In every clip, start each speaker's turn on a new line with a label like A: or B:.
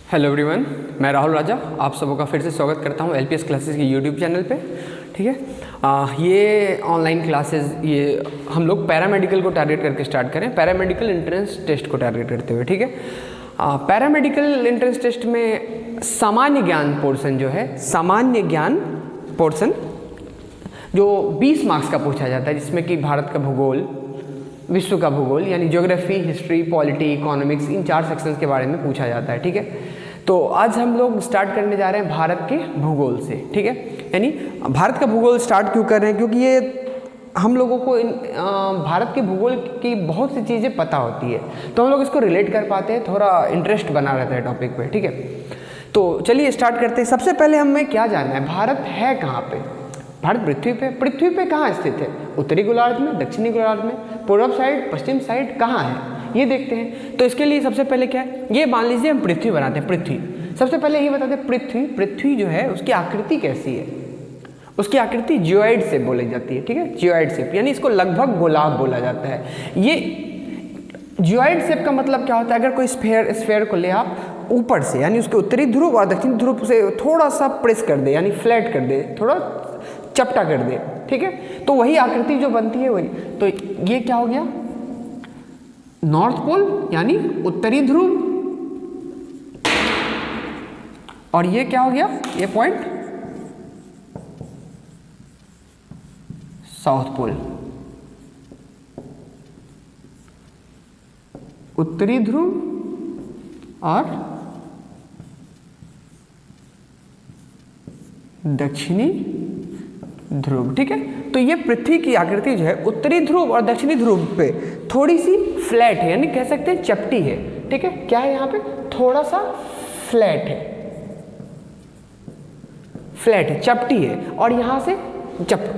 A: Hello everyone, मैं राहुल राजा आप सबों का फिर से स्वागत करता हूं एलपीएस क्लासेस के यूट्यूब चैनल पे। ठीक है, ये ऑनलाइन क्लासेस ये हम लोग पैरामेडिकल को टारगेट करके स्टार्ट करें, पैरामेडिकल एंट्रेंस टेस्ट को टारगेट करते हुए। ठीक है, पैरामेडिकल एंट्रेंस टेस्ट में सामान्य ज्ञान पोर्शन जो है, सामान्य ज्ञान पोर्शन जो 20 मार्क्स का पूछा जाता है, जिसमें कि भारत का भूगोल, विश्व का भूगोल यानी ज्योग्राफी, हिस्ट्री, पॉलिटी, इकोनॉमिक्स, इन 4 सेक्शंस के बारे में पूछा जाता है। ठीक है, तो आज हम लोग स्टार्ट करने जा रहे हैं भारत के भूगोल से। ठीक है, यानी भारत का भूगोल स्टार्ट क्यों कर रहे हैं, क्योंकि ये हम लोगों को भारत के भूगोल की बहुत सी चीज़ें पता होती है, तो हम लोग इसको रिलेट कर पाते हैं, थोड़ा इंटरेस्ट बना रहता है टॉपिक पे। ठीक है, तो चलिए स्टार्ट करते हैं। सबसे पहले हमें क्या जानना है, भारत है कहाँ पे? भारत पृथ्वी पे कहाँ स्थित है? उत्तरी गोलार्ध में, दक्षिणी गोलार्ध में, पूर्व साइड, पश्चिम साइड, कहाँ है ये देखते हैं। तो इसके लिए सबसे पहले क्या है, ये मान लीजिए हम पृथ्वी बनाते हैं। पृथ्वी सबसे पहले ये बताते हैं, पृथ्वी जो है उसकी आकृति कैसी है? उसकी आकृति जियोइड शेप बोली जाती है। ठीक है, जियोइड शेप यानी इसको लगभग गोलाब बोला जाता है। ये जियोइड शेप का मतलब क्या होता है? अगर कोई स्फेयर को ले आप ऊपर से, यानी उसके उत्तरी ध्रुव और दक्षिणी ध्रुव से थोड़ा सा प्रेस कर दे, यानी फ्लैट कर दे, थोड़ा चपटा कर दे, ठीक है, तो वही आकृति जो बनती है वही। तो ये क्या हो गया? नॉर्थ पोल यानी उत्तरी ध्रुव, और ये क्या हो गया? ये पॉइंट साउथ पोल। उत्तरी ध्रुव और दक्षिणी ध्रुव। ठीक है, तो ये पृथ्वी की आकृति जो है उत्तरी ध्रुव और दक्षिणी ध्रुव पे थोड़ी सी फ्लैट है, यानी कह सकते हैं चपटी है। ठीक है, क्या है यहाँ पे? थोड़ा सा फ्लैट है, फ्लैट है, चपटी है, और यहाँ से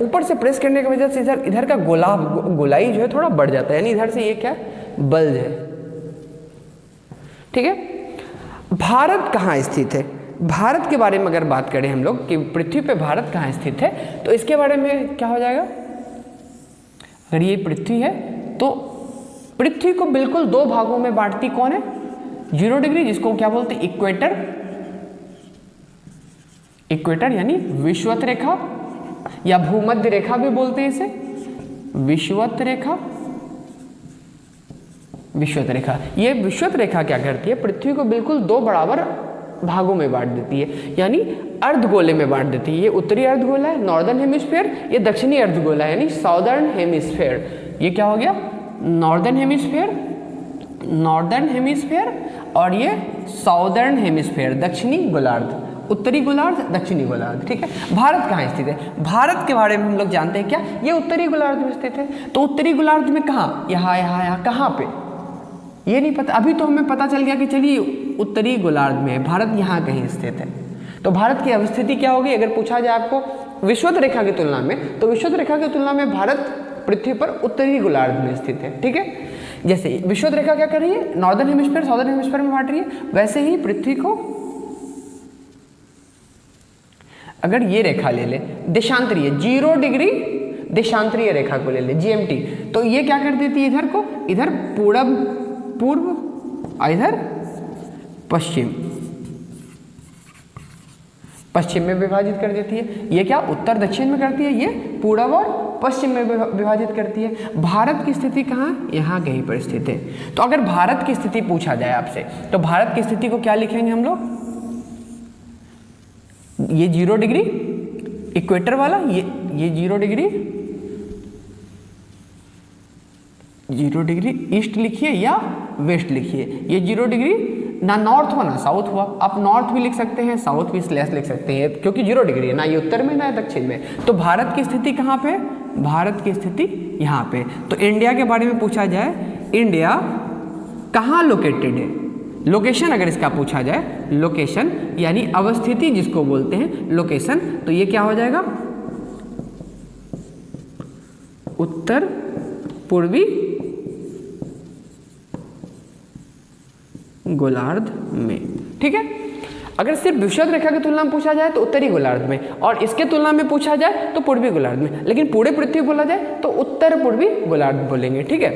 A: ऊपर से प्रेस करने की वजह से इधर का गोलाई जो है थोड़ा बढ़ जाता है, यानी इधर से ये क्या बल्ज है। ठीक है, भारत कहाँ स्थित है? भारत के बारे में अगर बात करें हम लोग कि पृथ्वी पे भारत कहाँ स्थित है, तो इसके बारे में क्या हो जाएगा? अगर ये पृथ्वी है तो पृथ्वी को बिल्कुल 2 भागों में बांटती कौन है? 0 डिग्री, जिसको क्या बोलते हैं? इक्वेटर। इक्वेटर यानी विषुवत रेखा या भूमध्य रेखा भी बोलते हैं इसे, विषुवत रेखा। विषुवत रेखा, ये विषुवत रेखा क्या करती है? पृथ्वी को बिल्कुल 2 बराबर भागों में बांट देती है, यानी अर्धगोले में बांट देती है। ये उत्तरी अर्धगोला है, नॉर्दर्न हेमिस्फीयर, ये दक्षिणी अर्धगोला है, यानी साउदर्न हेमिस्फीयर। ये क्या हो गया? नॉर्दर्न हेमिस्फीयर, नॉर्दर्न हेमिस्फीयर, और ये साउदर्न हेमिस्फीयर, दक्षिणी गोलार्ध। उत्तरी गोलार्ध, दक्षिणी गोलार्ध। ठीक है, भारत कहाँ स्थित है? भारत के बारे में हम लोग जानते हैं क्या? ये उत्तरी गोलार्ध में स्थित है। तो उत्तरी गोलार्ध में कहाँ? यहाँ कहाँ पे? ये नहीं पता, अभी तो हमें पता चल गया कि चलिए उत्तरी गोलार्ध में है, भारत यहाँ कहीं स्थित है। तो भारत की अवस्थिति क्या होगी अगर पूछा जाए आपको विषुवत रेखा की तुलना में? तो विषुवत रेखा की तुलना में भारत पृथ्वी पर उत्तरी गोलार्ध में स्थित है। ठीक है, जैसे विषुवत रेखा क्या कर रही है? नॉर्दर्न हेमिस्फीयर, साउदर्न हेमिस्फीयर में बांट रही है, वैसे ही पृथ्वी को अगर ये रेखा ले ले, देशांतरीय 0 डिग्री देशांतरीय रेखा को ले ले, GMT, तो ये क्या कर देती है? इधर को, इधर पूर्व और इधर पश्चिम में विभाजित कर देती है। ये क्या उत्तर दक्षिण में करती है? ये पूर्व और पश्चिम में विभाजित करती है। भारत की स्थिति कहाँ? यहाँ कहीं पर स्थित है। तो अगर भारत की स्थिति पूछा जाए आपसे, तो भारत की स्थिति को क्या लिखेंगे हम लोग? ये 0 डिग्री इक्वेटर वाला, ये 0 डिग्री ईस्ट लिखिए या वेस्ट लिखिए। ये 0 डिग्री ना नॉर्थ हुआ ना साउथ हुआ, आप नॉर्थ भी लिख सकते हैं, साउथ भी स्लैश लिख सकते हैं, क्योंकि 0 डिग्री है, ना ये उत्तर में ना दक्षिण में। तो भारत की स्थिति कहाँ पे? भारत की स्थिति यहाँ पे। तो इंडिया के बारे में पूछा जाए, इंडिया कहाँ लोकेटेड है? लोकेशन अगर इसका पूछा जाए, लोकेशन यानी अवस्थिति जिसको बोलते हैं लोकेशन, तो ये क्या हो जाएगा? उत्तर पूर्वी गोलार्ध में। ठीक है, अगर सिर्फ विषुवत रेखा की तुलना में पूछा जाए तो उत्तरी गोलार्ध में, और इसके तुलना में पूछा जाए तो पूर्वी गोलार्ध में, लेकिन पूरे पृथ्वी बोला जाए तो उत्तर पूर्वी गोलार्ध बोलेंगे। ठीक है,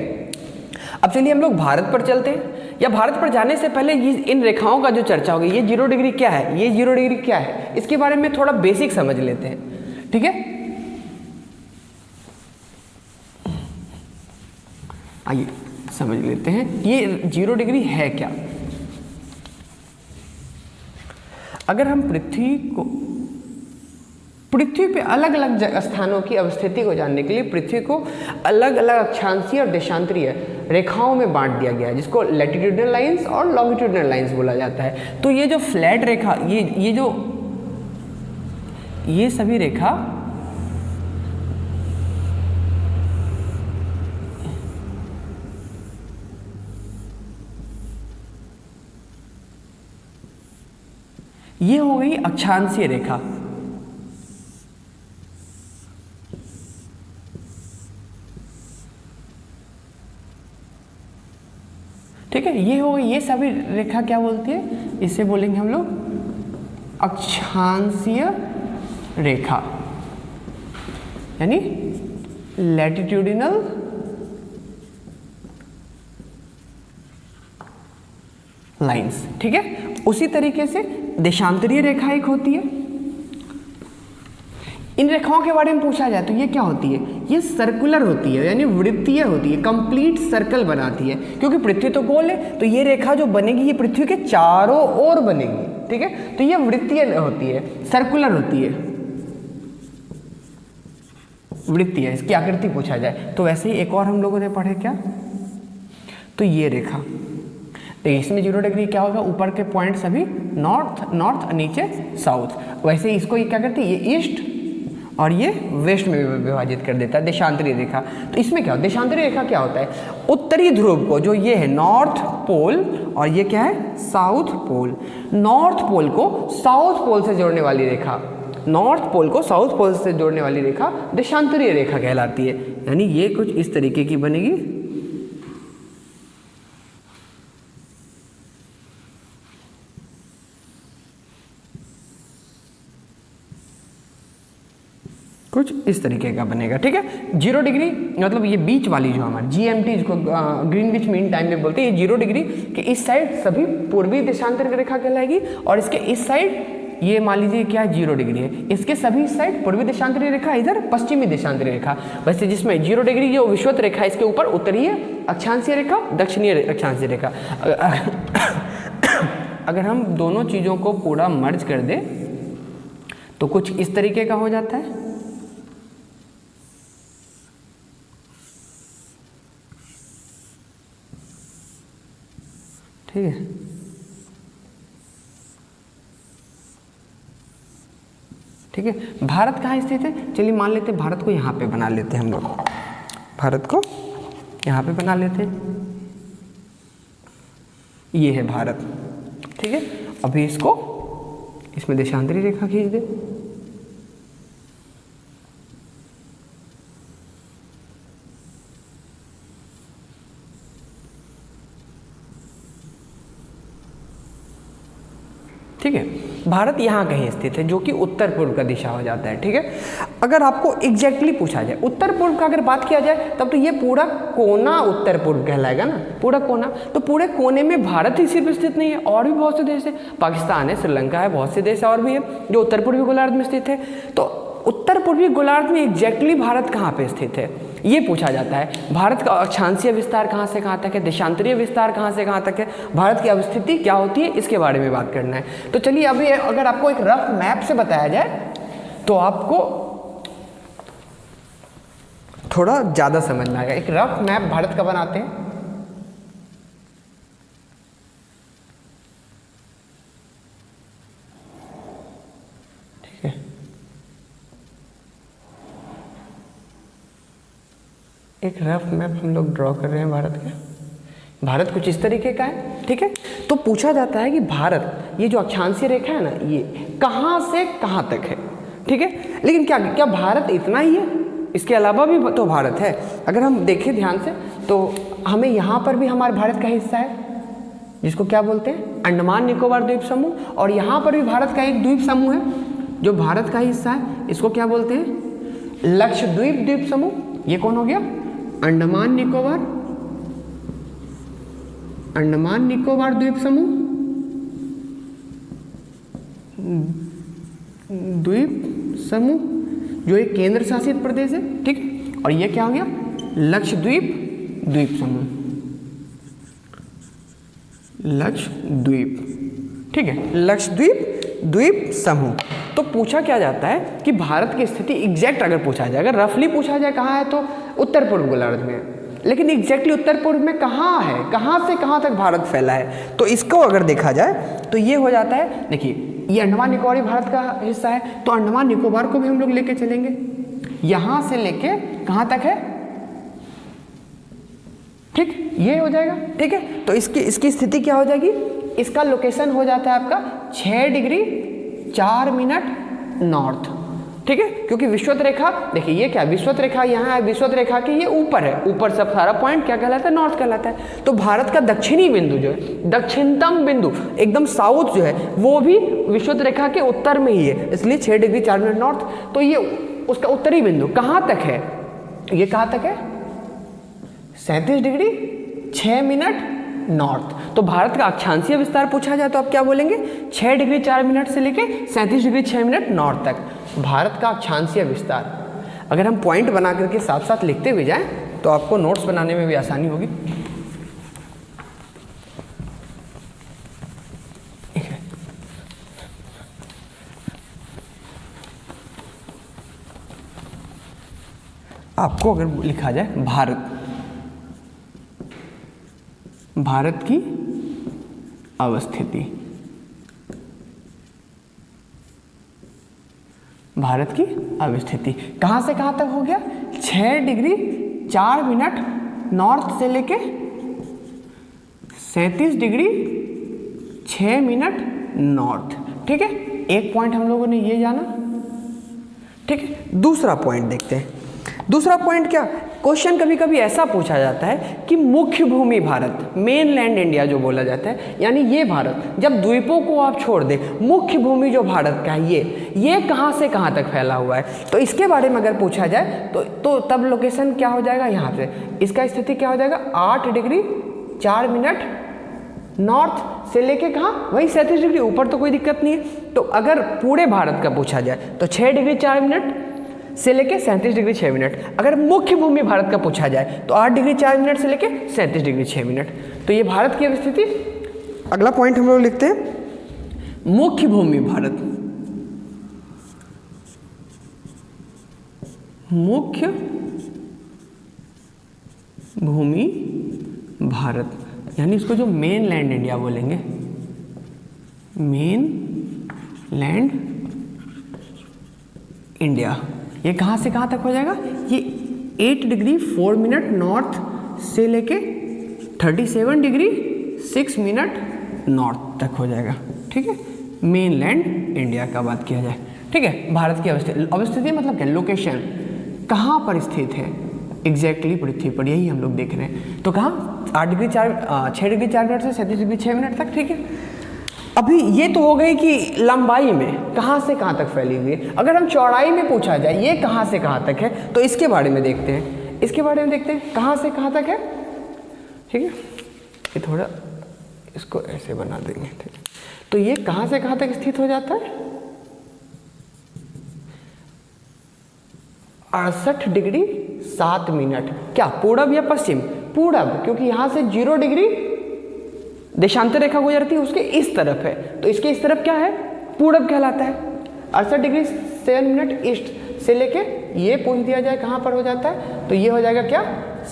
A: अब चलिए हम लोग भारत पर चलते हैं, या भारत पर जाने से पहले ये इन रेखाओं का जो चर्चा होगी, ये 0 डिग्री क्या है, ये 0 डिग्री क्या है, इसके बारे में थोड़ा बेसिक समझ लेते हैं। ठीक है, आइए समझ लेते हैं ये 0 डिग्री है क्या। अगर हम पृथ्वी पे अलग अलग स्थानों की अवस्थिति को जानने के लिए पृथ्वी को अलग अलग अक्षांशीय और देशांतरीय रेखाओं में बांट दिया गया है, जिसको लैटिट्यूडनल लाइंस और लॉन्गिट्यूडनल लाइंस बोला जाता है। तो ये जो फ्लैट रेखा, ये सभी रेखा ये हो गई अक्षांशीय रेखा। ठीक है, ये हो गई, ये सभी रेखा क्या बोलती है, इसे बोलेंगे हम लोग अक्षांशीय रेखा, यानी लैटिट्यूडिनल लाइंस। ठीक है, उसी तरीके से देशांतरीय रेखा एक होती है। इन रेखाओं के बारे में पूछा जाए तो ये क्या होती है, ये सर्कुलर होती है, यानी वृत्तीय होती है, कंप्लीट सर्कल बनाती है। क्योंकि पृथ्वी तो गोल है, तो ये रेखा जो बनेगी ये पृथ्वी के चारों ओर बनेगी। ठीक है, तो ये वृत्तीय होती है, सर्कुलर होती है, वृत्तीय, इसकी आकृति पूछा जाए तो। वैसे ही एक और हम लोगों ने पढ़े क्या, तो ये रेखा, तो इसमें 0 डिग्री क्या होगा, ऊपर के पॉइंट सभी नॉर्थ, नीचे साउथ। वैसे ही इसको ये क्या करती है, ये ईस्ट और ये वेस्ट में विभाजित कर देता है, देशांतरीय रेखा। तो इसमें क्या होता है, देशांतरीय रेखा क्या होता है, उत्तरी ध्रुव को, जो ये है नॉर्थ पोल और ये क्या है साउथ पोल, नॉर्थ पोल को साउथ पोल से जोड़ने वाली रेखा, नॉर्थ पोल को साउथ पोल से जोड़ने वाली रेखा देशांतरीय रेखा कहलाती है। यानी ये कुछ इस तरीके की बनेगी, कुछ इस तरीके का बनेगा। ठीक है, 0 डिग्री मतलब ये बीच वाली जो हमारी GMT, जिसको ग्रीनविच मीन टाइम में बोलते हैं, ये 0 डिग्री के इस साइड सभी पूर्वी देशांतरीय रेखा कहलाएगी, और इसके इस साइड ये मान लीजिए क्या है 0 डिग्री है, इसके सभी साइड पूर्वी देशांतरीय रेखा, इधर पश्चिमी देशांतरीय रेखा। वैसे जिसमें 0 डिग्री जो विषुवत रेखा है, इसके ऊपर उत्तरीय अक्षांशीय रेखा, दक्षिणीय अक्षांशीय रेखा। अगर हम दोनों चीज़ों को पूरा मर्ज कर दें तो कुछ इस तरीके का हो जाता है। ठीक है, ठीक है, भारत कहाँ स्थित है, चलिए मान लेते हैं भारत को यहाँ पे बना लेते हैं, हम लोग भारत को यहाँ पे बना लेते हैं, ये है भारत। ठीक है, अभी इसको इसमें देशांतरी रेखा खींच दे, ठीक है, भारत यहाँ कहीं स्थित है, जो कि उत्तर पूर्व का दिशा हो जाता है। ठीक है, अगर आपको एग्जैक्टली पूछा जाए उत्तर पूर्व का अगर बात किया जाए, तब तो ये पूरा कोना उत्तर पूर्व कहलाएगा ना, पूरा कोना। तो पूरे कोने में भारत ही सिर्फ स्थित नहीं है, और भी बहुत से देश है, पाकिस्तान है, श्रीलंका है, बहुत से देश और भी है जो उत्तर पूर्वी गोलार्ध में स्थित है। तो उत्तर पूर्वी गोलार्ध में एग्जैक्टली भारत कहाँ पे स्थित है, ये पूछा जाता है। भारत का अक्षांशीय विस्तार कहाँ से कहाँ तक है, देशांतरीय विस्तार कहाँ से कहाँ तक है, भारत की अवस्थिति क्या होती है, इसके बारे में बात करना है। तो चलिए अभी अगर आपको एक रफ मैप से बताया जाए तो आपको थोड़ा ज़्यादा समझ में आएगा। एक रफ मैप भारत का बनाते हैं। ठीक है, एक रफ मैप हम लोग ड्रॉ कर रहे हैं भारत के। भारत कुछ इस तरीके का है। ठीक है, तो पूछा जाता है कि भारत, ये जो अक्षांशीय रेखा है ना, ये कहाँ से कहाँ तक है। ठीक है, लेकिन क्या भारत इतना ही है, इसके अलावा भी तो भारत है। अगर हम देखें ध्यान से तो हमें यहाँ पर भी हमारे भारत का हिस्सा है, जिसको क्या बोलते हैं, अंडमान निकोबार द्वीप समूह, और यहाँ पर भी भारत का एक द्वीप समूह है जो भारत का हिस्सा है, इसको क्या बोलते हैं, लक्षद्वीप द्वीप समूह। ये कौन हो गया, अंडमान निकोबार अंडमान निकोबार द्वीप समूह, जो एक केंद्र शासित प्रदेश है, ठीक है। और ये क्या हो गया, लक्षद्वीप द्वीप समूह, लक्षद्वीप, ठीक है, लक्षद्वीप द्वीप समूह। तो पूछा क्या जाता है कि भारत की स्थिति एग्जैक्ट अगर पूछा जाए, अगर रफली पूछा जाए कहाँ है, तो उत्तर पूर्व गोलार्ध में है, लेकिन एग्जैक्टली उत्तर पूर्व में कहाँ है, कहाँ से कहाँ तक भारत फैला है। तो इसको अगर देखा जाए तो ये हो जाता है, देखिए ये अंडमान निकोबार भारत का हिस्सा है, तो अंडमान निकोबार को भी हम लोग लेके चलेंगे, यहाँ से लेके कहाँ तक है, ठीक, ये हो जाएगा, ठीक है। तो इसकी स्थिति क्या हो जाएगी, इसका लोकेशन हो जाता है आपका 6 डिग्री 4 मिनट नॉर्थ, ठीक है, क्योंकि विषुवत रेखा, देखिए ये क्या विषुवत रेखा यहाँ है, विषुवत रेखा की ये ऊपर है, ऊपर सब सारा पॉइंट क्या कहलाता है, नॉर्थ कहलाता है। तो भारत का दक्षिणी बिंदु जो है, दक्षिणतम बिंदु एकदम साउथ जो है, वो भी विषुवत रेखा के उत्तर में ही है, इसलिए 6 डिग्री 4 मिनट नॉर्थ। तो ये उसका उत्तरी बिंदु कहाँ तक है, ये कहाँ तक है, 37 डिग्री 6 मिनट नॉर्थ। तो भारत का अक्षांशीय विस्तार पूछा जाए तो आप क्या बोलेंगे, 6 डिग्री 4 मिनट से लेके 37 डिग्री 6 मिनट नॉर्थ तक भारत का अक्षांशीय विस्तार। अगर हम पॉइंट बना करके साथ साथ लिखते हुए जाएं तो आपको नोट्स बनाने में भी आसानी होगी। आपको अगर लिखा जाए भारत की अवस्थिति, भारत की अवस्थिति कहाँ से कहाँ तक हो गया, 6 डिग्री 4 मिनट नॉर्थ से लेके 37 डिग्री 6 मिनट नॉर्थ, ठीक है। एक पॉइंट हम लोगों ने ये जाना, ठीक है। दूसरा पॉइंट देखते हैं, दूसरा पॉइंट क्या, क्वेश्चन कभी कभी ऐसा पूछा जाता है कि मुख्य भूमि भारत, मेन लैंड इंडिया जो बोला जाता है, यानी ये भारत जब द्वीपों को आप छोड़ दे, मुख्य भूमि जो भारत का है ये कहाँ से कहाँ तक फैला हुआ है। तो इसके बारे में अगर पूछा जाए तो तब लोकेशन क्या हो जाएगा, यहाँ से इसका स्थिति क्या हो जाएगा, 8 डिग्री 4 मिनट नॉर्थ से लेके कहाँ, वही 37 डिग्री ऊपर, तो कोई दिक्कत नहीं है। तो अगर पूरे भारत का पूछा जाए तो 6 डिग्री 4 मिनट से लेके 37 डिग्री 6 मिनट। अगर मुख्य भूमि भारत का पूछा जाए तो 8 डिग्री 4 मिनट से लेके 37 डिग्री 6 मिनट। तो ये भारत की स्थिति। अगला पॉइंट हम लोग लिखते हैं, मुख्य भूमि भारत, मुख्य भूमि भारत, यानी इसको जो मेन लैंड इंडिया बोलेंगे, मेन लैंड इंडिया, ये कहाँ से कहाँ तक हो जाएगा, ये 8 डिग्री 4 मिनट नॉर्थ से लेके 37 डिग्री 6 मिनट नॉर्थ तक हो जाएगा, ठीक है। मेन लैंड इंडिया का बात किया जाए, ठीक है। भारत की अवस्थिति मतलब क्या, लोकेशन, कहाँ पर स्थित है एग्जैक्टली पृथ्वी पर, यही हम लोग देख रहे हैं। तो कहाँ 6 डिग्री 4 मिनट से 37 डिग्री 6 मिनट तक, ठीक है। अभी ये तो हो गई कि लंबाई में कहाँ से कहाँ तक फैली हुई है। अगर हम चौड़ाई में पूछा जाए ये कहाँ से कहाँ तक है, तो इसके बारे में देखते हैं, इसके बारे में देखते हैं कहाँ से कहाँ तक है, ठीक है। ये थोड़ा इसको ऐसे बना देंगे, ठीक है। तो ये कहाँ से कहाँ तक स्थित हो जाता है, 68 डिग्री 7 मिनट। क्या पूरब या पश्चिम, पूरब, क्योंकि यहाँ से 0 डिग्री देशांतर रेखा गुजरती है, उसके इस तरफ है, तो इसके इस तरफ क्या है, पूरब कहलाता है। 68 डिग्री 7 मिनट ईस्ट से लेके ये पूछ दिया जाए कहाँ पर हो जाता है, तो ये हो जाएगा क्या,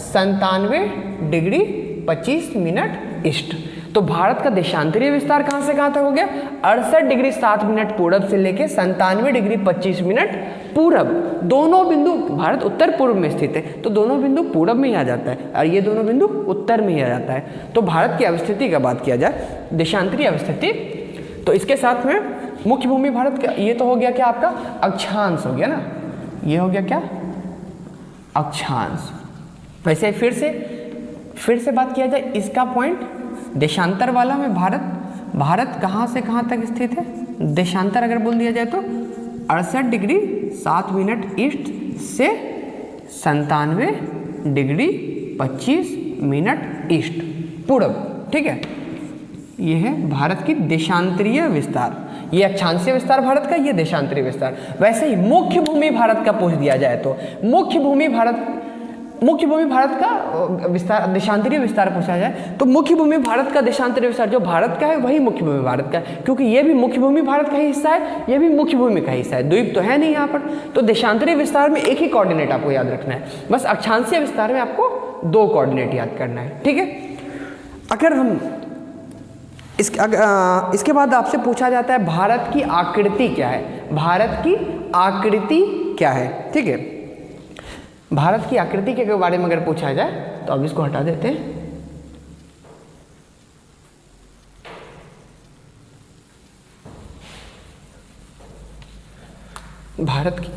A: 97 डिग्री 25 मिनट ईस्ट। तो भारत का देशांतरीय विस्तार कहाँ से कहाँ तक हो गया, 68 डिग्री 7 मिनट पूरब से लेके 97 डिग्री 25 मिनट पूरब। दोनों बिंदु, भारत उत्तर पूर्व में स्थित है तो दोनों बिंदु पूरब में ही आ जाता है और ये दोनों बिंदु उत्तर में ही आ जाता है। तो भारत की अवस्थिति का बात किया जाए, देशांतरीय अवस्थिति, तो इसके साथ में मुख्य भूमि भारत का, ये तो हो गया क्या आपका अक्षांश हो गया ना, ये हो गया क्या अक्षांश। वैसे फिर से बात किया जाए इसका पॉइंट, देशांतर वाला में भारत कहाँ से कहाँ तक स्थित है, देशांतर अगर बोल दिया जाए तो 68 डिग्री 7 मिनट ईस्ट से 97 डिग्री 25 मिनट ईस्ट पूरब, ठीक है, ये है भारत की देशांतरीय विस्तार, ये अक्षांशीय विस्तार भारत का, ये देशांतरीय विस्तार। वैसे ही मुख्य भूमि भारत का पूछ दिया जाए तो मुख्य भूमि भारत का विस्तार, देशांतरीय विस्तार पूछा जाए तो मुख्य भूमि भारत का देशांतरीय विस्तार जो भारत का है वही मुख्य भूमि भारत का है, क्योंकि ये भी मुख्य भूमि भारत का ही हिस्सा है, ये भी मुख्य भूमि का हिस्सा है, द्वीप तो है नहीं यहाँ पर। तो देशांतरीय विस्तार में एक ही कोऑर्डिनेट आपको याद रखना है, बस अक्षांशीय विस्तार में आपको 2 कोऑर्डिनेट याद करना है, ठीक है। अगर हम इसके बाद आपसे पूछा जाता है भारत की आकृति क्या है, भारत की आकृति क्या है, ठीक है। भारत की आकृति के बारे में अगर पूछा जाए तो अब इसको हटा देते हैं। भारत की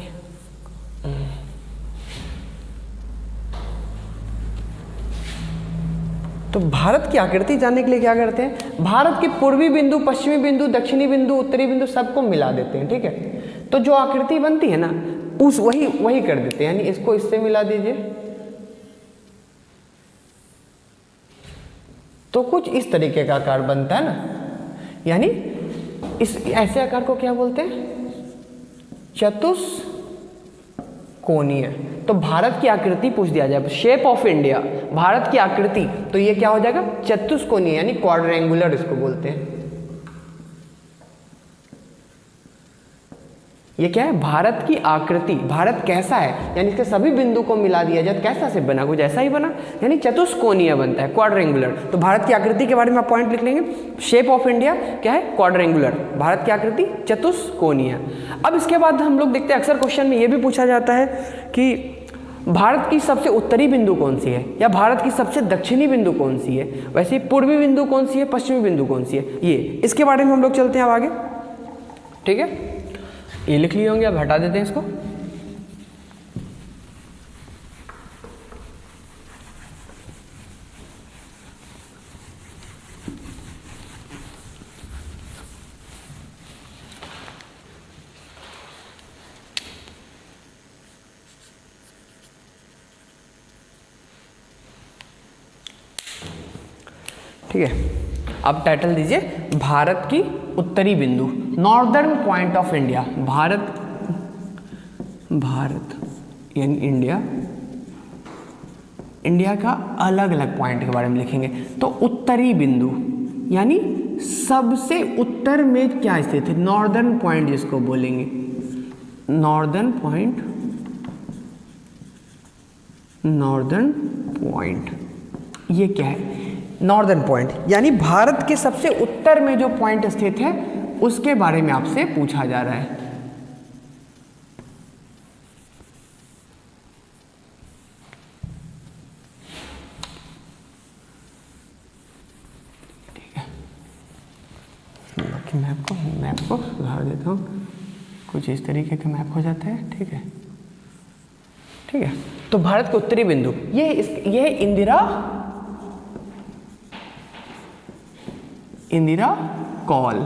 A: तो भारत की आकृति जानने के लिए क्या करते हैं, भारत के पूर्वी बिंदु, पश्चिमी बिंदु, दक्षिणी बिंदु, उत्तरी बिंदु सबको मिला देते हैं, ठीक है। तो जो आकृति बनती है ना उस वही कर देते हैं, यानी इसको इससे मिला दीजिए तो कुछ इस तरीके का आकार बनता है ना, यानी इस ऐसे आकार को क्या बोलते हैं, चतुष्कोणीय। तो भारत की आकृति पूछ दिया जाए, शेप ऑफ इंडिया, भारत की आकृति, तो ये क्या हो जाएगा, चतुष्कोणीय यानी क्वाड्रेंगुलर इसको बोलते हैं। ये क्या है, भारत की आकृति, भारत कैसा है, यानी इसके सभी बिंदु को मिला दिया जाए कैसा से बना, कुछ ऐसा ही बना, यानी चतुष्कोणीय बनता है, क्वाड्रेंगुलर। तो भारत की आकृति के बारे में आप पॉइंट लिख लेंगे, शेप ऑफ इंडिया क्या है, क्वाड्रेंगुलर, भारत की आकृति चतुष्कोणीय। अब इसके बाद हम लोग देखते हैं अक्सर क्वेश्चन में ये भी पूछा जाता है कि भारत की सबसे उत्तरी बिंदु कौन सी है, या भारत की सबसे दक्षिणी बिंदु कौन सी है, वैसे पूर्वी बिंदु कौन सी है, पश्चिमी बिंदु कौन सी है, ये इसके बारे में हम लोग चलते हैं अब आगे, ठीक है। ये लिख लिए होंगे, अब हटा देते हैं इसको। ठीक है, अब टाइटल दीजिए भारत की उत्तरी बिंदु, northern point of India. Bharat यानी इंडिया का अलग अलग पॉइंट के बारे में लिखेंगे। तो उत्तरी बिंदु यानी सबसे उत्तर में क्या स्थित है, नॉर्दर्न पॉइंट जिसको बोलेंगे, नॉर्दर्न पॉइंट ये क्या है, नॉर्दर्न पॉइंट यानी भारत के सबसे उत्तर में जो पॉइंट स्थित है उसके बारे में आपसे पूछा जा रहा है। ठीक है, बाकी मैप को सुधार देता हूँ, कुछ इस तरीके का मैप हो जाता है, ठीक है। ठीक है, तो भारत के उत्तरी बिंदु ये इंदिरा कॉल,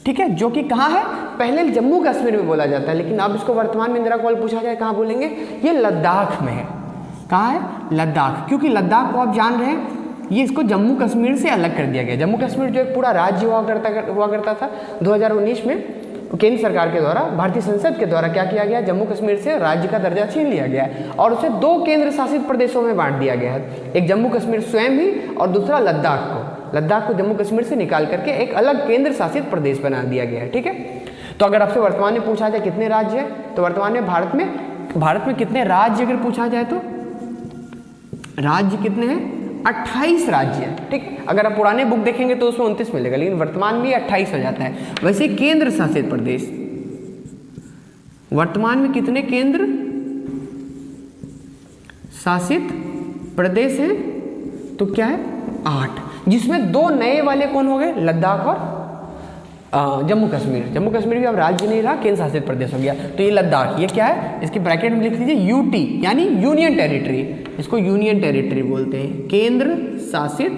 A: ठीक है, जो कि कहाँ है, पहले जम्मू कश्मीर में बोला जाता है, लेकिन अब इसको वर्तमान में इंदिरा कॉल पूछा जाए कहाँ बोलेंगे, ये लद्दाख में है। कहाँ है, लद्दाख, क्योंकि लद्दाख को आप जान रहे हैं ये इसको जम्मू कश्मीर से अलग कर दिया गया। जम्मू कश्मीर जो एक पूरा राज्य हुआ करता था 2019 में केंद्र सरकार के द्वारा, भारतीय संसद के द्वारा क्या किया गया, जम्मू कश्मीर से राज्य का दर्जा छीन लिया गया है और उसे 2 केंद्र शासित प्रदेशों में बांट दिया गया है, एक जम्मू कश्मीर स्वयं ही और दूसरा लद्दाख को जम्मू कश्मीर से निकाल करके एक अलग केंद्र शासित प्रदेश बना दिया गया है। ठीक है, तो अगर आपसे वर्तमान में पूछा जाए कितने राज्य हैं, तो वर्तमान में भारत में कितने राज्य अगर पूछा जाए तो राज्य कितने हैं, 28 राज्य है। ठीक है, अगर आप पुराने बुक देखेंगे तो उसमें 29 मिलेगा, लेकिन वर्तमान में 28 हो जाता है। वैसे केंद्र शासित प्रदेश वर्तमान में कितने केंद्र शासित प्रदेश हैं, तो क्या है 8, जिसमें 2 नए वाले कौन हो गए, लद्दाख और जम्मू कश्मीर। जम्मू कश्मीर भी अब राज्य नहीं रहा, केंद्र शासित प्रदेश हो गया। तो ये लद्दाख, ये क्या है, इसके ब्रैकेट में लिख दीजिए यूटी यानी यूनियन टेरिटरी, इसको यूनियन टेरिटरी बोलते हैं, केंद्र शासित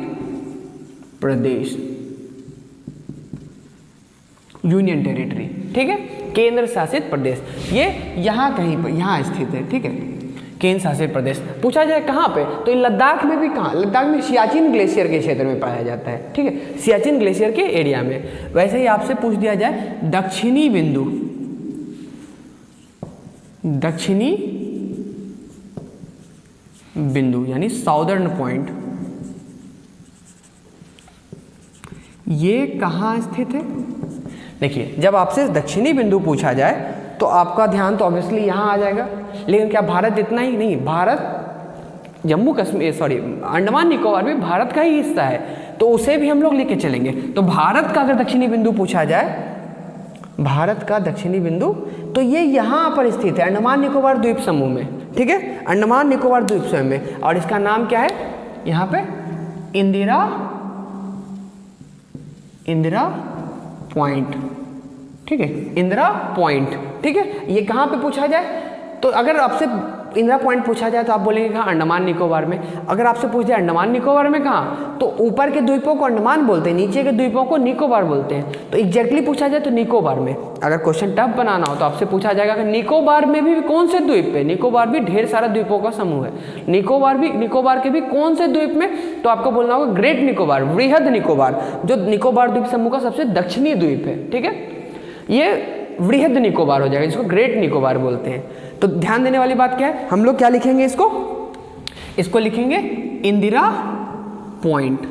A: प्रदेश, यूनियन टेरिटरी। ठीक है, केंद्र शासित प्रदेश ये यहाँ कहीं पर यहाँ स्थित है। ठीक है, केंद्र शासित प्रदेश। पूछा जाए कहाँ पे, तो ये लद्दाख में भी कहाँ, लद्दाख में सियाचिन ग्लेशियर के क्षेत्र में पाया जाता है, ठीक है, सियाचिन ग्लेशियर के एरिया में। वैसे ही आपसे पूछ दिया जाए दक्षिणी बिंदु, दक्षिणी बिंदु यानी साउदर्न पॉइंट, ये कहाँ स्थित है। देखिए जब आपसे दक्षिणी बिंदु पूछा जाए तो आपका ध्यान तो ऑब्वियसली यहाँ आ जाएगा, लेकिन क्या भारत इतना ही नहीं, भारत जम्मू कश्मीर सॉरी अंडमान निकोबार भी भारत का ही हिस्सा है, तो उसे भी हम लोग लेके चलेंगे। तो भारत का अगर दक्षिणी बिंदु पूछा जाए, भारत का दक्षिणी बिंदु, तो ये यहाँ पर स्थित है अंडमान निकोबार द्वीप समूह में, ठीक है, अंडमान निकोबार द्वीप समूह में। और इसका नाम क्या है, यहाँ पे इंदिरा पॉइंट, ठीक है, इंदिरा पॉइंट, ठीक है। ये कहाँ पे पूछा जाए, तो अगर आपसे इंदिरा पॉइंट पूछा जाए तो आप बोलेंगे कहाँ, अंडमान निकोबार में। अगर आपसे पूछ जाए अंडमान निकोबार में कहाँ, तो ऊपर के द्वीपों को अंडमान बोलते हैं, नीचे के द्वीपों को निकोबार बोलते हैं। तो एग्जैक्टली पूछा जाए तो निकोबार में। अगर क्वेश्चन टफ बनाना हो तो आपसे पूछा जाएगा कि निकोबार में भी कौन से द्वीप पे, निकोबार भी ढेर सारा द्वीपों का समूह है, निकोबार के भी कौन से द्वीप में, तो आपको बोलना होगा ग्रेट निकोबार, वृहद निकोबार, जो निकोबार द्वीप समूह का सबसे दक्षिणी द्वीप है, ठीक है, ये वृहद निकोबार हो जाएगा, जिसको ग्रेट निकोबार बोलते हैं। तो ध्यान देने वाली बात क्या है, हम लोग क्या लिखेंगे इसको लिखेंगे इंदिरा पॉइंट,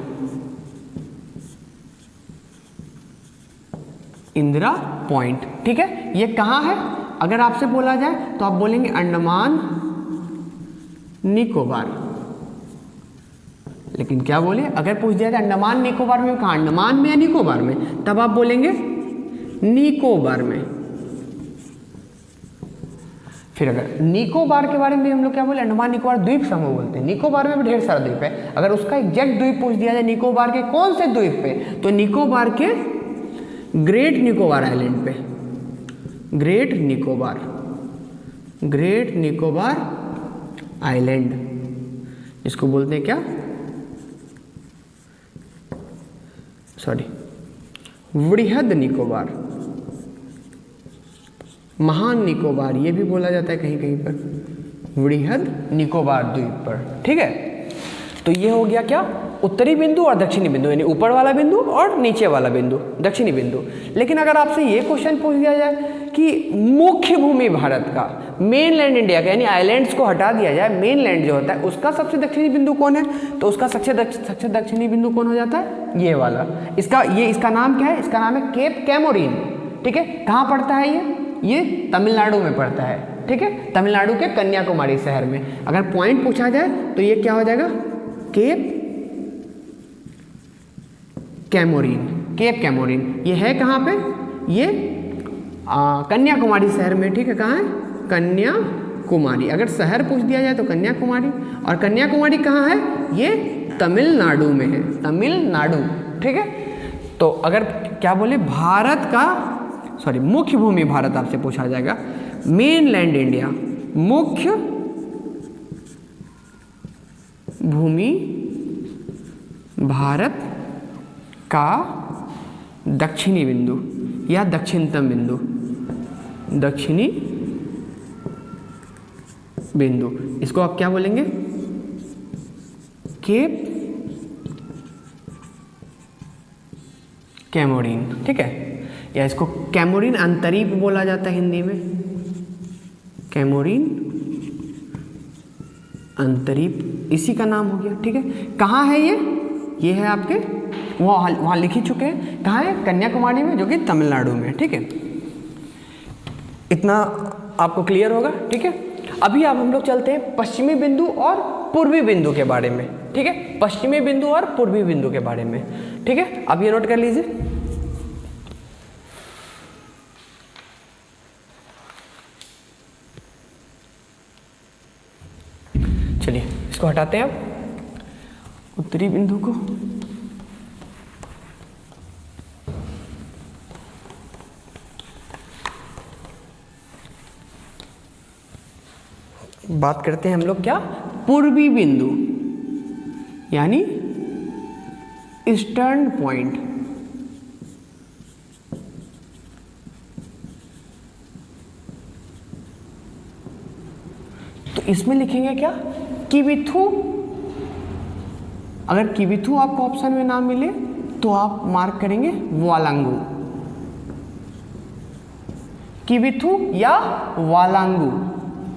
A: इंदिरा पॉइंट, ठीक है। ये कहाँ है, अगर आपसे बोला जाए तो आप बोलेंगे अंडमान निकोबार, लेकिन क्या बोले, अगर पूछ दिया जाए अंडमान निकोबार में कहाँ, अंडमान में या निकोबार में, तब आप बोलेंगे निकोबार में। फिर अगर निकोबार के बारे में हम लोग क्या बोले, अंडमान निकोबार द्वीप समूह बोलते हैं, निकोबार में भी ढेर सारा द्वीप है। अगर उसका एग्जैक्ट द्वीप पूछ दिया जाए निकोबार के कौन से द्वीप पे, तो निकोबार के ग्रेट निकोबार आइलैंड पे, ग्रेट निकोबार आइलैंड, इसको बोलते हैं क्या, सॉरी वृहद निकोबार, महान निकोबार, ये भी बोला जाता है कहीं कहीं पर, वृहद निकोबार द्वीप पर, ठीक है। तो ये हो गया क्या, उत्तरी बिंदु और दक्षिणी बिंदु, यानी ऊपर वाला बिंदु और नीचे वाला बिंदु, दक्षिणी बिंदु। लेकिन अगर आपसे ये क्वेश्चन पूछ दिया जाए कि मुख्य भूमि भारत का, मेन लैंड इंडिया का, यानी आइलैंड्स को हटा दिया जाए, मेन लैंड जो होता है उसका सबसे दक्षिणी बिंदु कौन है, तो उसका सबसे दक्षिणी बिंदु कौन हो जाता है, ये वाला। इसका नाम क्या है, इसका नाम है केप कैमोरीन, ठीक है। कहाँ पड़ता है ये तमिलनाडु में पड़ता है, ठीक है, तमिलनाडु के कन्याकुमारी शहर में। अगर पॉइंट पूछा जाए तो ये क्या हो जाएगा, केप कैमोरीन, ये है कहाँ पे, ये कन्याकुमारी शहर में, ठीक है, कहाँ है, कन्याकुमारी। अगर शहर पूछ दिया जाए तो कन्याकुमारी, और कन्याकुमारी कहाँ है, ये तमिलनाडु में है, तमिलनाडु, ठीक है। तो अगर क्या बोले, भारत का सॉरी मुख्य भूमि भारत आपसे पूछा जाएगा, मेन लैंड इंडिया, मुख्य भूमि भारत का दक्षिणी बिंदु या दक्षिणतम बिंदु, दक्षिणी बिंदु, इसको आप क्या बोलेंगे, केप कैमोरीन, ठीक है, या इसको कैमोरीन अंतरीप बोला जाता है हिंदी में, कैमोरीन अंतरीप, इसी का नाम हो गया, ठीक है। कहाँ है ये है आपके वहाँ लिख ही चुके हैं, कहाँ है, कन्याकुमारी में, जो कि तमिलनाडु में, ठीक है। इतना आपको क्लियर होगा, ठीक है। अभी अब हम लोग चलते हैं पश्चिमी बिंदु और पूर्वी बिंदु के बारे में, ठीक है, पश्चिमी बिंदु और पूर्वी बिंदु के बारे में, ठीक है। अब ये नोट कर लीजिए, चलिए इसको हटाते हैं अब उत्तरी बिंदु को। बात करते हैं हम लोग क्या, पूर्वी बिंदु यानी ईस्टर्न पॉइंट। तो इसमें लिखेंगे क्या, किविथु। अगर किविथु आपको ऑप्शन में ना मिले तो आप मार्क करेंगे वालांगू, किविथु या वालांगू।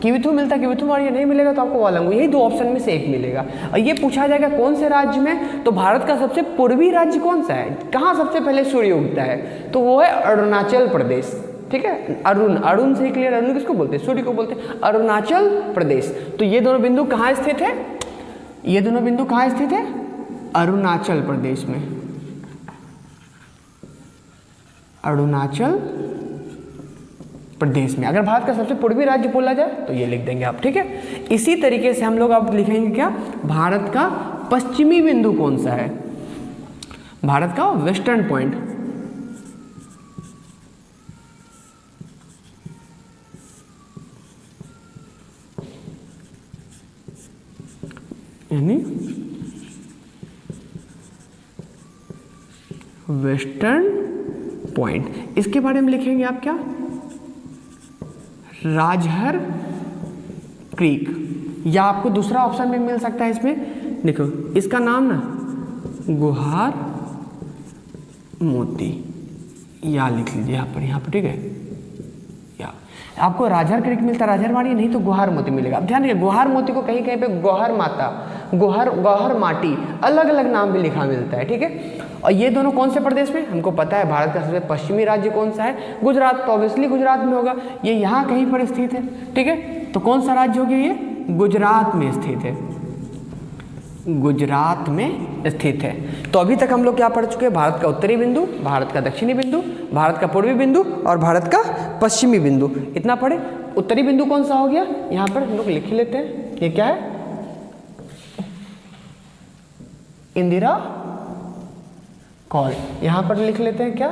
A: किविथु मिलता, किविथु मारिए, नहीं मिलेगा तो आपको वालांगू, यही दो ऑप्शन में से एक मिलेगा। और ये पूछा जाएगा कौन से राज्य में, तो भारत का सबसे पूर्वी राज्य कौन सा है, कहाँ सबसे पहले सूर्य उगता है, तो वो है अरुणाचल प्रदेश। ठीक है, अरुण से क्लियर, अरुण किसको बोलते हैं, सूर्य को बोलते हैं, अरुणाचल प्रदेश। तो ये दोनों बिंदु कहाँ स्थित है, ये दोनों बिंदु कहाँ स्थित है, अरुणाचल प्रदेश में, अरुणाचल प्रदेश में। अगर भारत का सबसे पूर्वी राज्य बोला जाए तो ये लिख देंगे आप। ठीक है, इसी तरीके से हम लोग अब लिखेंगे क्या, भारत का पश्चिमी बिंदु कौन सा है, भारत का वेस्टर्न पॉइंट, यानी वेस्टर्न पॉइंट। इसके बारे में लिखेंगे आप क्या, राजहर क्रीक, या आपको दूसरा ऑप्शन भी मिल सकता है इसमें, देखो इसका नाम ना गुहार मोती, या लिख लीजिए यहाँ पर। ठीक है, या आपको राजहर क्रीक मिलता है, राजहर माटी, नहीं तो गुहार मोती मिलेगा। अब ध्यान रखिए, गुहार मोती को कहीं कहीं पे गौहर माता, गौहर माटी, अलग अलग नाम भी लिखा मिलता है। ठीक है, और ये दोनों कौन से प्रदेश में, हमको पता है भारत का सबसे पश्चिमी राज्य कौन सा है, गुजरात, तो ऑब्वियसली गुजरात में होगा, ये यहाँ कहीं पर स्थित है। ठीक है, तो कौन सा राज्य हो गया, ये गुजरात में स्थित है, गुजरात में स्थित है। तो अभी तक हम लोग क्या पढ़ चुके हैं, भारत का उत्तरी बिंदु, भारत का दक्षिणी बिंदु, भारत का पूर्वी बिंदु और भारत का पश्चिमी बिंदु, इतना पढ़े। उत्तरी बिंदु कौन सा हो गया, यहाँ पर हम लोग लिख लेते हैं, ये क्या है, इंदिरा कॉल, यहां पर लिख लेते हैं क्या,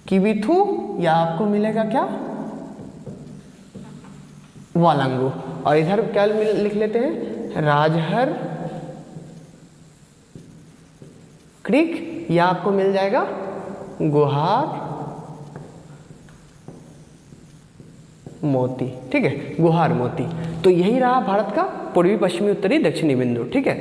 A: किविथु, या आपको मिलेगा क्या, वालांगू, और इधर क्या लिख लेते हैं, राजहर क्रीक, या आपको मिल जाएगा गुहार मोती। ठीक है, गुहार मोती। तो यही रहा भारत का पूर्वी पश्चिमी उत्तरी दक्षिणी बिंदु। ठीक है,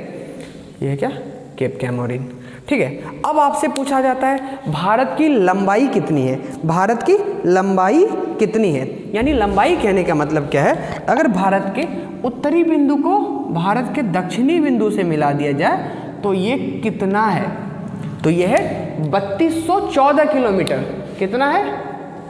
A: यह क्या, केप कैमोरिन। ठीक है, अब आपसे पूछा जाता है भारत की लंबाई कितनी है, भारत की लंबाई कितनी है, यानी लंबाई कहने का मतलब क्या है, अगर भारत के उत्तरी बिंदु को भारत के दक्षिणी बिंदु से मिला दिया जाए तो ये कितना है, तो यह है 3214 किलोमीटर। कितना है,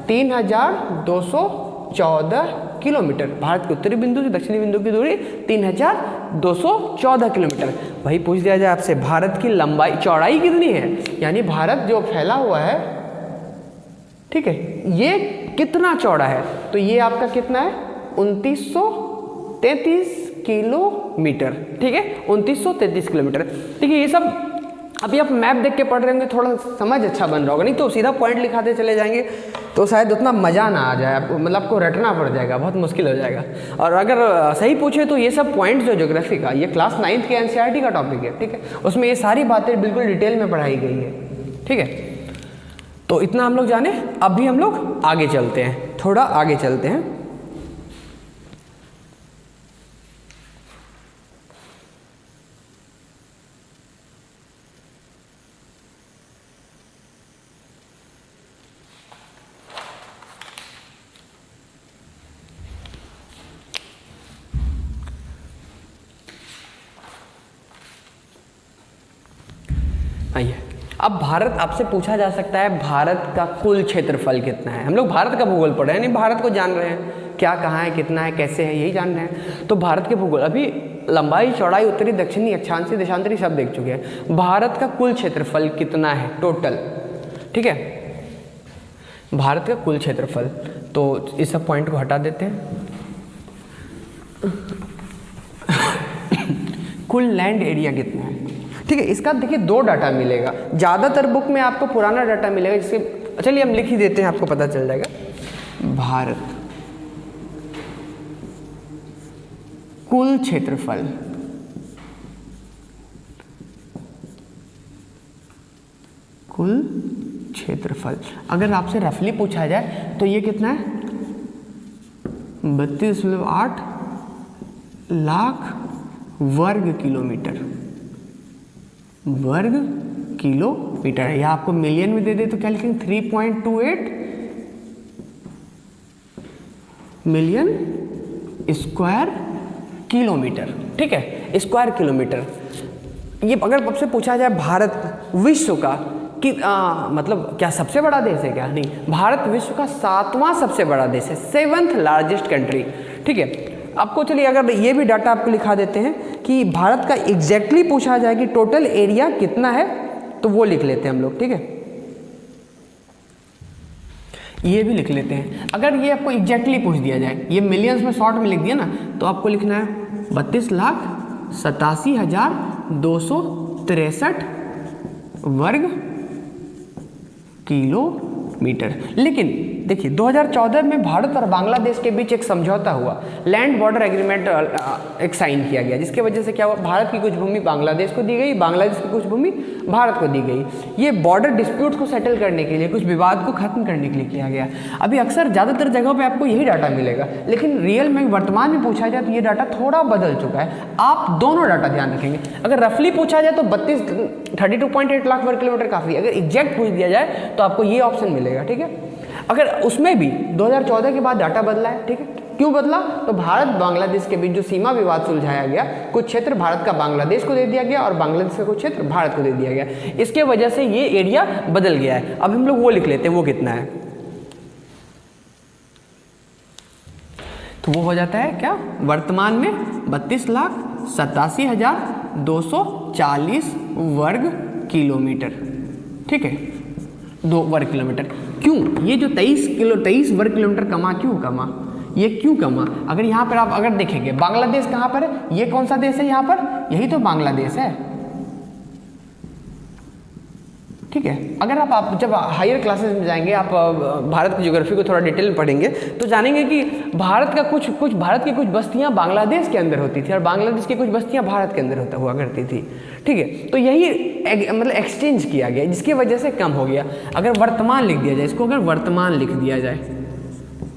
A: 3214 किलोमीटर। भारत के उत्तरी बिंदु से दक्षिणी बिंदु की दूरी 3214 किलोमीटर। वही पूछ दिया जाए आपसे भारत की लंबाई, चौड़ाई कितनी है, यानी भारत जो फैला हुआ है, ठीक है, ये कितना चौड़ा है, तो ये आपका कितना है, 2933 किलोमीटर। ठीक है, 2933 किलोमीटर। ठीक है, ये सब अभी आप मैप देख के पढ़ रहे होंगे, थोड़ा समझ अच्छा बन रहा होगा, नहीं तो सीधा पॉइंट लिखाते चले जाएंगे तो शायद उतना मज़ा ना आ जाए आपको, मतलब आपको रटना पड़ जाएगा, बहुत मुश्किल हो जाएगा। और अगर सही पूछे तो ये सब पॉइंट्स जो ज्योग्राफी का, ये क्लास 9th के एनसीईआरटी का टॉपिक है। ठीक है, उसमें ये सारी बातें बिल्कुल डिटेल में पढ़ाई गई है। ठीक है, तो इतना हम लोग जाने। अभी हम लोग आगे चलते हैं, थोड़ा आगे चलते हैं। आइए, अब भारत, आपसे पूछा जा सकता है भारत का कुल क्षेत्रफल कितना है। हम लोग भारत का भूगोल पढ़ रहे हैं, नहीं भारत को जान रहे हैं, क्या कहाँ है, कितना है, कैसे है, यही जान रहे हैं। तो भारत के भूगोल, अभी लंबाई, चौड़ाई, उत्तरी, दक्षिणी, अक्षांशी, देशांतरी सब देख चुके हैं। भारत का कुल क्षेत्रफल कितना है टोटल, ठीक है, भारत का कुल क्षेत्रफल। तो इस सब पॉइंट को हटा देते हैं। कुल लैंड एरिया कितना है, ठीक है, इसका देखिए दो डाटा मिलेगा। ज़्यादातर बुक में आपको पुराना डाटा मिलेगा, जिसके, चलिए हम लिख ही देते हैं, आपको पता चल जाएगा। भारत कुल क्षेत्रफल, कुल क्षेत्रफल अगर आपसे रफली पूछा जाए तो ये कितना है, 32.8 लाख वर्ग किलोमीटर है। या आपको मिलियन में दे दे तो क्या लिखेंगे, 3.28 मिलियन स्क्वायर किलोमीटर। ठीक है, स्क्वायर किलोमीटर। ये अगर आपसे पूछा जाए भारत विश्व का कि मतलब क्या सबसे बड़ा देश है क्या, नहीं, भारत विश्व का 7वां सबसे बड़ा देश है, 7th लार्जेस्ट कंट्री। ठीक है, आपको चलिए अगर ये भी डाटा आपको लिखा देते हैं कि भारत का एग्जैक्टली पूछा जाए कि टोटल एरिया कितना है, तो वो लिख लेते हैं हम लोग। ठीक है, ये भी लिख लेते हैं। अगर ये आपको एग्जैक्टली पूछ दिया जाए, ये मिलियंस में शॉर्ट में लिख दिया ना, तो आपको लिखना है 32,87,263 वर्ग किलोमीटर। लेकिन देखिए 2014 में भारत और बांग्लादेश के बीच एक समझौता हुआ, लैंड बॉर्डर एग्रीमेंट एक साइन किया गया, जिसके वजह से क्या हुआ, भारत की कुछ भूमि बांग्लादेश को दी गई, बांग्लादेश की कुछ भूमि भारत को दी गई। ये बॉर्डर डिस्प्यूट्स को सेटल करने के लिए, कुछ विवाद को खत्म करने के लिए किया गया। अभी अक्सर ज़्यादातर जगहों पर आपको यही डाटा मिलेगा, लेकिन रियल में वर्तमान में पूछा जाए तो ये डाटा थोड़ा बदल चुका है। आप दोनों डाटा ध्यान रखेंगे। अगर रफली पूछा जाए तो 32.8 लाख वर्ग किलोमीटर काफ़ी। अगर एग्जैक्ट पूछ दिया जाए तो आपको ये ऑप्शन मिलेगा। ठीक है, अगर उसमें भी 2014 के बाद डाटा बदला है। ठीक है, क्यों बदला, तो भारत बांग्लादेश के बीच जो सीमा विवाद सुलझाया गया, कुछ क्षेत्र भारत का बांग्लादेश को दे दिया गया और बांग्लादेश का कुछ क्षेत्र भारत को दे दिया गया, इसके वजह से ये एरिया बदल गया है। अब हम लोग वो लिख लेते हैं, वो कितना है, तो वो हो जाता है क्या, वर्तमान में 32,87,240 वर्ग किलोमीटर। ठीक है, 2 वर्ग किलोमीटर। क्यों ये जो 23 वर्ग किलोमीटर कमा, क्यों कमा, ये क्यों कमा? अगर यहाँ पर आप अगर देखेंगे बांग्लादेश कहाँ पर है, ये कौन सा देश है यहाँ पर, यही तो बांग्लादेश है। ठीक है, अगर आप जब हायर क्लासेस में जाएंगे, आप भारत की ज्योग्राफी को थोड़ा डिटेल में पढ़ेंगे तो जानेंगे कि भारत का कुछ भारत की कुछ बस्तियां बांग्लादेश के अंदर होती थी और बांग्लादेश की कुछ बस्तियां भारत के अंदर हुआ करती थी। ठीक है, तो यही मतलब एक्सचेंज किया गया, जिसकी वजह से कम हो गया। अगर वर्तमान लिख दिया जाए, इसको अगर वर्तमान लिख दिया जाए,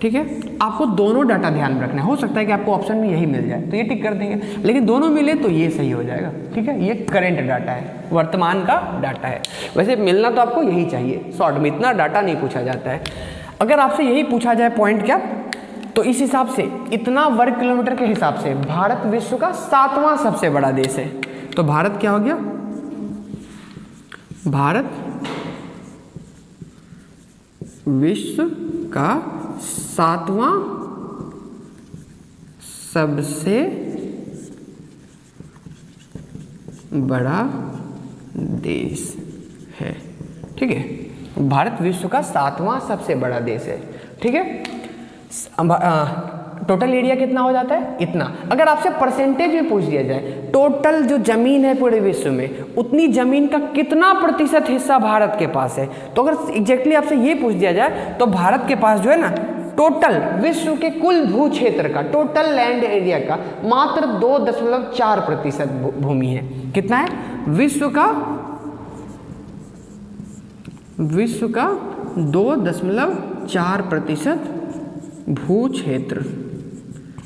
A: ठीक है, आपको दोनों डाटा ध्यान में रखना है। हो सकता है कि आपको ऑप्शन में यही मिल जाए तो ये टिक कर देंगे, लेकिन दोनों मिले तो ये सही हो जाएगा। ठीक है, ये करंट डाटा है, वर्तमान का डाटा है। वैसे मिलना तो आपको यही चाहिए, शॉर्ट में इतना डाटा नहीं पूछा जाता है। अगर आपसे यही पूछा जाए पॉइंट क्या, तो इस हिसाब से इतना वर्ग किलोमीटर के हिसाब से भारत विश्व का 7वां सबसे बड़ा देश है। तो भारत क्या हो गया, भारत विश्व का 7वां सबसे बड़ा देश है। ठीक है, भारत विश्व का 7वां सबसे बड़ा देश है। ठीक है, टोटल एरिया कितना हो जाता है, इतना। अगर आपसे परसेंटेज में पूछ दिया जाए, टोटल जो जमीन है पूरे विश्व में, उतनी जमीन का कितना प्रतिशत हिस्सा भारत के पास है, तो अगर एग्जैक्टली आपसे ये पूछ दिया जाए तो भारत के पास जो है ना, टोटल विश्व के कुल भू क्षेत्र का, टोटल लैंड एरिया का मात्र 2.4% भूमि है। कितना है, विश्व का 2.4% भू क्षेत्र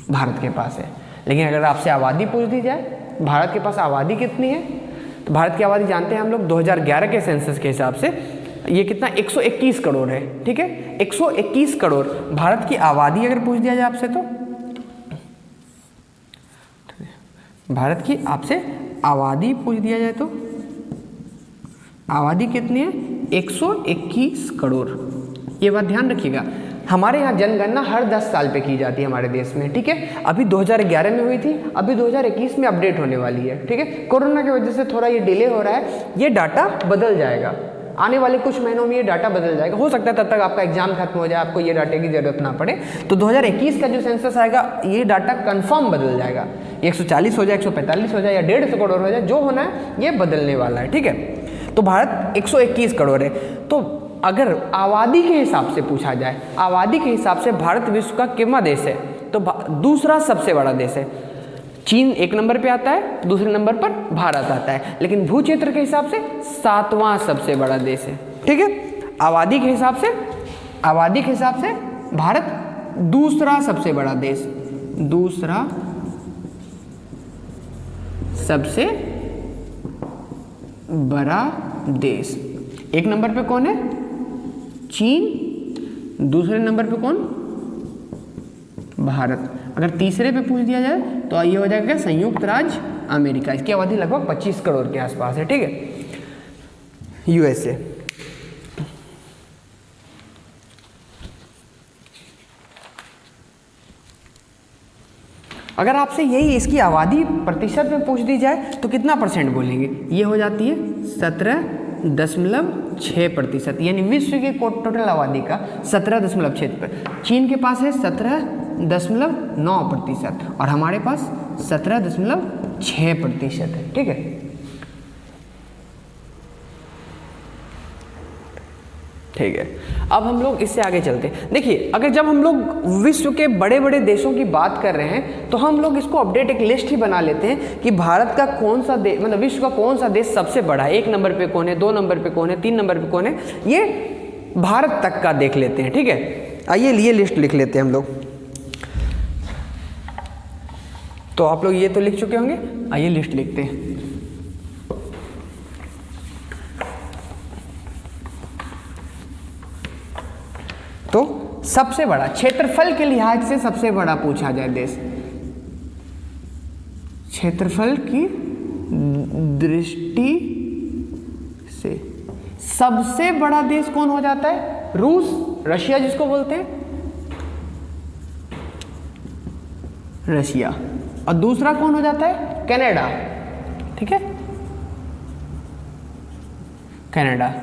A: भारत के पास है। लेकिन अगर आपसे आबादी पूछ दी जाए, भारत के पास आबादी कितनी है, तो भारत की आबादी जानते हैं हम लोग 2011 के सेंसस के हिसाब से ये कितना, 121 करोड़ है। ठीक है, 121 करोड़ भारत की आबादी अगर पूछ दिया जाए आपसे, तो भारत की आपसे आबादी पूछ दिया जाए तो आबादी कितनी है, 121 करोड़। ये बात ध्यान रखिएगा। हमारे यहाँ जनगणना हर 10 साल पे की जाती है हमारे देश में। ठीक है, अभी 2011 में हुई थी, अभी 2021 में अपडेट होने वाली है। ठीक है, कोरोना की वजह से थोड़ा ये डिले हो रहा है, ये डाटा बदल जाएगा आने वाले कुछ महीनों में, ये डाटा बदल जाएगा। हो सकता है तब तक आपका एग्जाम खत्म हो जाए, आपको ये डाटे की जरूरत ना पड़े, तो 2021 का जो सेंसस आएगा ये डाटा कंफर्म बदल जाएगा। 140 हो जाए, 145 हो जाए या 150 करोड़ हो जाए, जो होना है ये बदलने वाला है। ठीक है, तो भारत 121 करोड़ है। तो अगर आबादी के हिसाब से पूछा जाए, आबादी के हिसाब से भारत विश्व का कितना देश है, तो दूसरा सबसे बड़ा देश है। चीन 1 नंबर पे आता है, दूसरे नंबर पर भारत आता है, लेकिन भू क्षेत्र के हिसाब से 7वां सबसे बड़ा देश है। ठीक है, आबादी के हिसाब से भारत दूसरा सबसे बड़ा देश, दूसरा सबसे बड़ा देश। एक नंबर पे कौन है? चीन। दूसरे नंबर पे कौन? भारत। अगर तीसरे पे पूछ दिया जाए तो ये हो जाएगा संयुक्त राज्य अमेरिका। इसकी आबादी लगभग 25 करोड़ के आसपास है, ठीक है। यूएसए। अगर आपसे यही इसकी आबादी प्रतिशत में पूछ दी जाए तो कितना परसेंट बोलेंगे? ये हो जाती है 17.6%, यानी विश्व के टोटल आबादी का 17.6%। चीन के पास है 17.9% और हमारे पास 17.6% है, ठीक है। ठीक है, अब हम लोग इससे आगे चलते हैं। देखिए, अगर जब हम लोग विश्व के बड़े बड़े देशों की बात कर रहे हैं तो हम लोग इसको अपडेट एक लिस्ट ही बना लेते हैं कि भारत का कौन सा देश, मतलब विश्व का कौन सा देश सबसे बड़ा है। 1 नंबर पे कौन है, 2 नंबर पे कौन है, 3 नंबर पे कौन है, ये भारत तक का देख लेते हैं, ठीक है। आइए ये लिस्ट लिख लेते हैं हम लोग। तो आप लोग ये तो लिख चुके होंगे, आइए लिस्ट लिखते हैं। तो सबसे बड़ा क्षेत्रफल के लिहाज से सबसे बड़ा पूछा जाए देश, क्षेत्रफल की दृष्टि से सबसे बड़ा देश कौन हो जाता है? रूस, रशिया जिसको बोलते हैं, रशिया। और दूसरा कौन हो जाता है? कनाडा, ठीक है, कनाडा।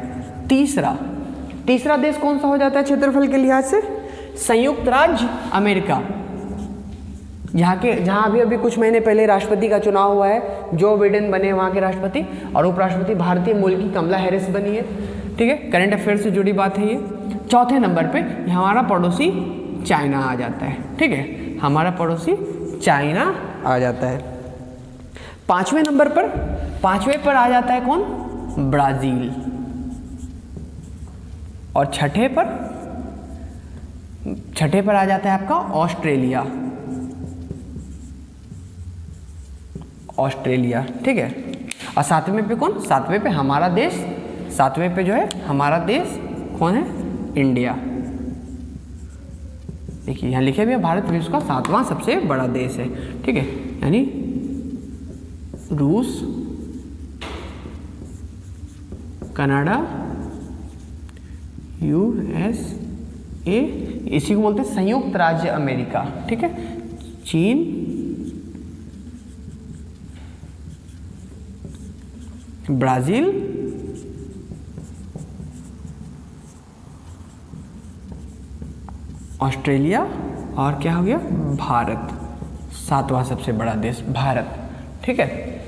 A: तीसरा देश कौन सा हो जाता है क्षेत्रफल के लिहाज से? संयुक्त राज्य अमेरिका, जहाँ अभी कुछ महीने पहले राष्ट्रपति का चुनाव हुआ है, जो बिडेन बने वहाँ के राष्ट्रपति, और उपराष्ट्रपति भारतीय मूल की कमला हैरिस बनी है, ठीक है। करंट अफेयर से जुड़ी बात है ये। चौथे नंबर पे हमारा पड़ोसी चाइना आ जाता है, ठीक है, हमारा पड़ोसी चाइना आ जाता है। पांचवें पर आ जाता है कौन? ब्राजील। और छठे पर आ जाता है आपका ऑस्ट्रेलिया, ठीक है। और सातवें पे कौन? सातवें पे हमारा देश, सातवें पे जो है हमारा देश कौन है? इंडिया। देखिए यहाँ लिखे भी है भारत विश्व का 7वां सबसे बड़ा देश है, ठीक है, यानी रूस, कनाडा, USA, इसी को बोलते हैं संयुक्त राज्य अमेरिका, ठीक है, चीन, ब्राजील, ऑस्ट्रेलिया, और क्या हो गया? भारत, 7वां सबसे बड़ा देश भारत, ठीक है,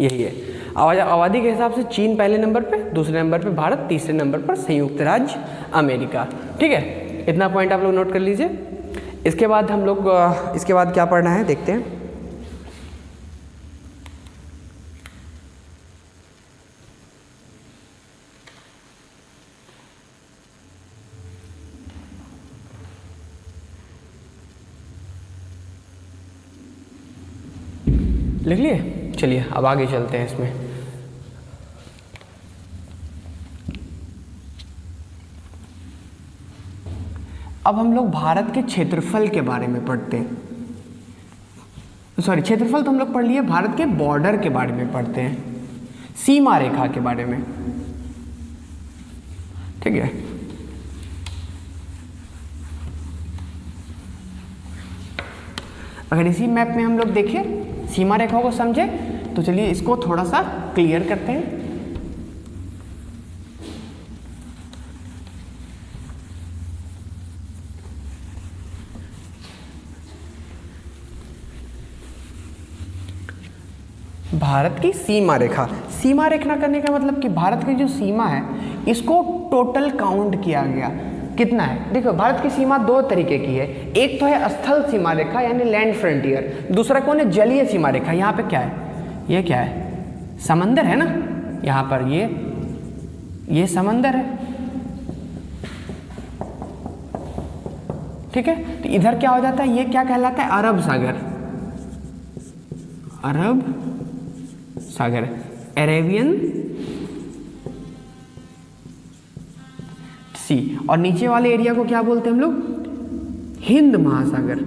A: यही है। आबादी के हिसाब से चीन पहले नंबर पे, दूसरे नंबर पे भारत, तीसरे नंबर पर संयुक्त राज्य अमेरिका, ठीक है। इतना पॉइंट आप लोग नोट कर लीजिए। इसके बाद हम लोग इसके बाद क्या पढ़ना है देखते हैं। लिख लिए? चलिए अब आगे चलते हैं इसमें। अब हम लोग भारत के क्षेत्रफल के बारे में पढ़ते हैं। सॉरी, क्षेत्रफल तो हम लोग पढ़ लिए, भारत के बॉर्डर के बारे में पढ़ते हैं, सीमा रेखा के बारे में, ठीक है। अगर इसी मैप में हम लोग देखें, सीमा रेखाओं को समझे, तो चलिए इसको थोड़ा सा क्लियर करते हैं। भारत की सीमा रेखा करने का मतलब कि भारत की जो सीमा है इसको टोटल काउंट किया गया, कितना है। देखो भारत की सीमा 2 तरीके की है, एक तो है स्थल सीमा रेखा यानी लैंड फ्रंटियर, दूसरा कौन है? जलीय सीमा रेखा। यहाँ पे क्या है? ये क्या है? समंदर है ना, यहाँ पर ये समंदर है, ठीक है। तो इधर क्या हो जाता है, ये क्या कहलाता है, अरब सागर, अरब सागर, अरेबियन सी। और नीचे वाले एरिया को क्या बोलते हैं हम लोग, हिंद महासागर।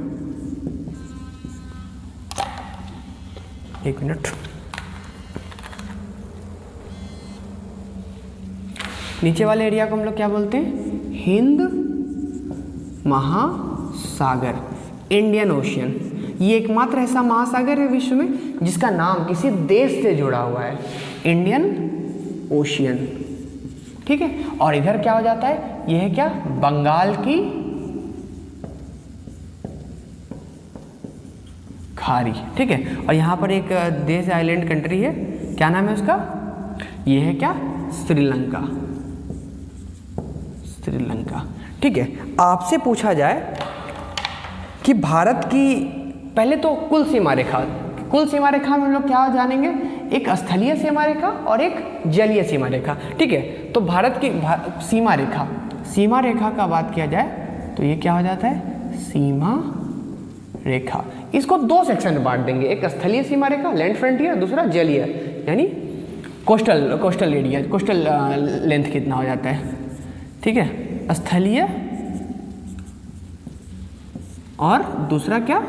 A: एक मिनट, नीचे वाले एरिया को हम लोग क्या बोलते हैं, हिंद महासागर, इंडियन ओशियन। ये एकमात्र ऐसा महासागर है विश्व में जिसका नाम किसी देश से जुड़ा हुआ है, इंडियन ओशियन, ठीक है। और इधर क्या हो जाता है, यह है क्या, बंगाल की खाड़ी, ठीक है। और यहाँ पर एक देश आइलैंड कंट्री है, क्या नाम है उसका, ये है क्या, श्रीलंका, श्रीलंका, ठीक है। आपसे पूछा जाए कि भारत की, पहले तो कुल सीमा रेखा, कुल सीमा रेखा में हम लोग क्या जानेंगे, एक स्थलीय सीमा रेखा और एक जलीय सीमा रेखा, ठीक है। तो भारत की सीमा रेखा, सीमा रेखा का बात किया जाए तो ये क्या हो जाता है, सीमा रेखा। इसको दो सेक्शन में बांट देंगे, एक स्थलीय सीमा रेखा लैंड फ्रंटियर, दूसरा जलीय यानी कोस्टल एरिया, कोस्टल लेंथ कितना हो जाता है, ठीक है, स्थलीय और दूसरा क्या,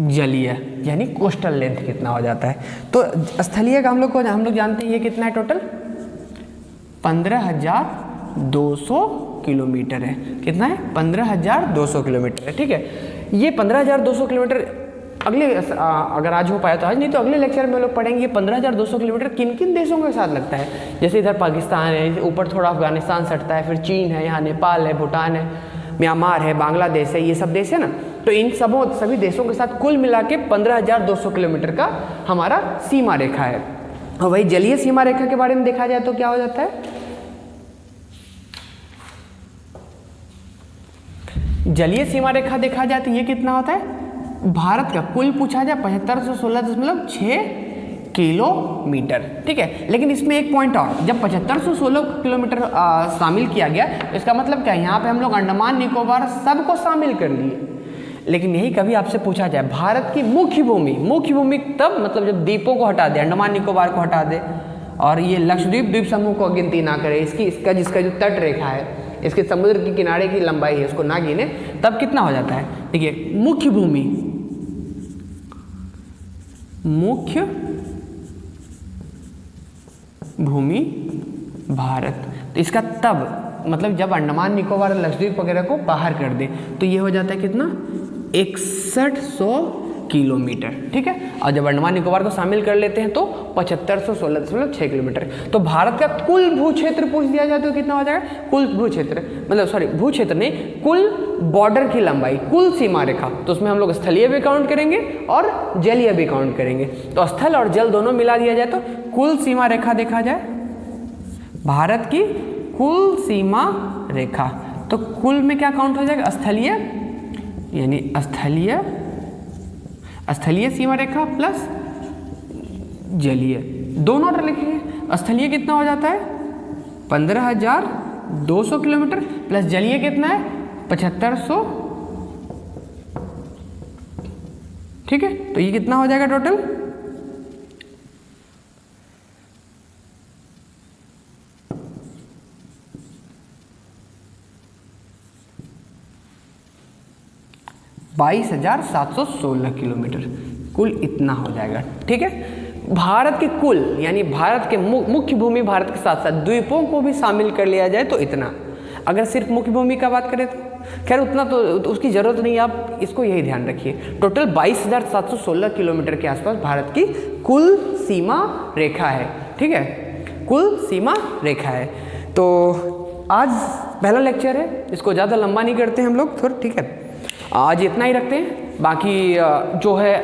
A: जलीय यानी कोस्टल लेंथ कितना हो जाता है। तो स्थलीय का हम लोग जानते हैं ये कितना है, टोटल 15,200 किलोमीटर है। कितना है, 15,200 किलोमीटर है, ठीक है। ये 15,200 किलोमीटर अगले अगर आज हो पाया तो आज, नहीं तो अगले लेक्चर में लोग पढ़ेंगे 15,200 किलोमीटर किन किन देशों के साथ लगता है। जैसे इधर पाकिस्तान है, ऊपर थोड़ा अफगानिस्तान सटता है, फिर चीन है, यहाँ नेपाल है, भूटान है, म्यांमार है, बांग्लादेश है, ये सब देश है ना। तो इन सभी देशों के साथ कुल मिला के 15,200 किलोमीटर का हमारा सीमा रेखा है। और वही जलीय सीमा रेखा के बारे में देखा जाए तो क्या हो जाता है, जलीय सीमा रेखा देखा जाए तो ये कितना होता है, भारत का कुल पूछा जाए 7516.6 किलोमीटर, ठीक है। लेकिन इसमें एक पॉइंट और, जब 7516 किलोमीटर शामिल किया गया तो इसका मतलब क्या है, यहाँ पे हम लोग अंडमान निकोबार सबको शामिल कर लिए। लेकिन यही कभी आपसे पूछा जाए भारत की मुख्य भूमि तब मतलब जब द्वीपों को हटा दे, अंडमान निकोबार को हटा दे और ये लक्षद्वीप द्वीप समूह को गिनती ना करे, इसका जिसका जो तट रेखा है, इसके समुद्र के किनारे की लंबाई है, उसको ना गिने, तब कितना हो जाता है। देखिए मुख्य भूमि भारत, तो इसका तब मतलब जब अंडमान निकोबार लक्षद्वीप वगैरह को बाहर कर दे तो ये हो जाता है कितना, 6100 किलोमीटर, ठीक है। और जब अंडमान निकोबार को शामिल कर लेते हैं तो 7516.6 किलोमीटर। तो भारत का कुल भू क्षेत्र पूछ दिया जाए तो कितना हो जाएगा, कुल भू क्षेत्र मतलब सॉरी भू क्षेत्र नहीं, कुल बॉर्डर की लंबाई, कुल सीमा रेखा, तो उसमें हम लोग स्थलीय भी काउंट करेंगे और जलीय भी काउंट करेंगे। तो स्थल और जल दोनों मिला दिया जाए तो कुल सीमा रेखा देखा जाए, भारत की कुल सीमा रेखा, तो कुल में क्या काउंट हो जाएगा, स्थलीय यानी स्थलीय सीमा रेखा प्लस जलीय, दोनों ऑर्डर लिखेंगे। स्थलीय कितना हो जाता है 15,200 किलोमीटर प्लस जलीय कितना है 7500, ठीक है। तो ये कितना हो जाएगा टोटल, (22,716 किलोमीटर, कुल इतना हो जाएगा, ठीक है। भारत के कुल यानी भारत के मुख्य भूमि भारत के साथ साथ द्वीपों को भी शामिल कर लिया जाए तो इतना। अगर सिर्फ मुख्य भूमि का बात करें तो खैर उतना तो उसकी ज़रूरत नहीं, आप इसको यही ध्यान रखिए। टोटल 22,716 किलोमीटर के आसपास भारत की कुल सीमा रेखा है, ठीक है, कुल सीमा रेखा है। तो आज पहला लेक्चर है, इसको ज़्यादा लंबा नहीं करते हम लोग थोड़ा, ठीक है। आज इतना ही रखते हैं, बाकी जो है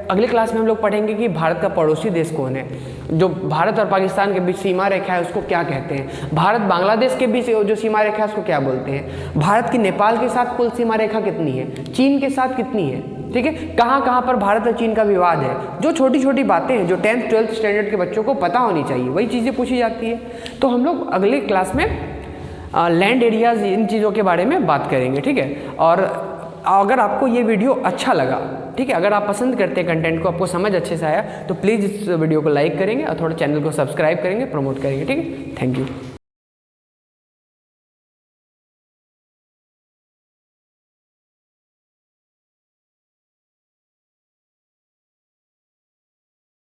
A: अगले क्लास में हम लोग पढ़ेंगे कि भारत का पड़ोसी देश कौन है, जो भारत और पाकिस्तान के बीच सीमा रेखा है उसको क्या कहते हैं, भारत बांग्लादेश के बीच जो सीमा रेखा है उसको क्या बोलते हैं, भारत की नेपाल के साथ कुल सीमा रेखा कितनी है, चीन के साथ कितनी है, ठीक है, कहाँ कहाँ पर भारत और चीन का विवाद है। जो छोटी छोटी बातें हैं जो 10th 12th स्टैंडर्ड के बच्चों को पता होनी चाहिए वही चीज़ें पूछी जाती है। तो हम लोग अगले क्लास में लैंड एरियाज़, इन चीज़ों के बारे में बात करेंगे, ठीक है। और अगर आपको ये वीडियो अच्छा लगा, ठीक है, अगर आप पसंद करते हैं कंटेंट को, आपको समझ अच्छे से आया, तो प्लीज़ इस वीडियो को लाइक करेंगे और थोड़ा चैनल को सब्सक्राइब करेंगे, प्रमोट करेंगे, ठीक है। Thank you.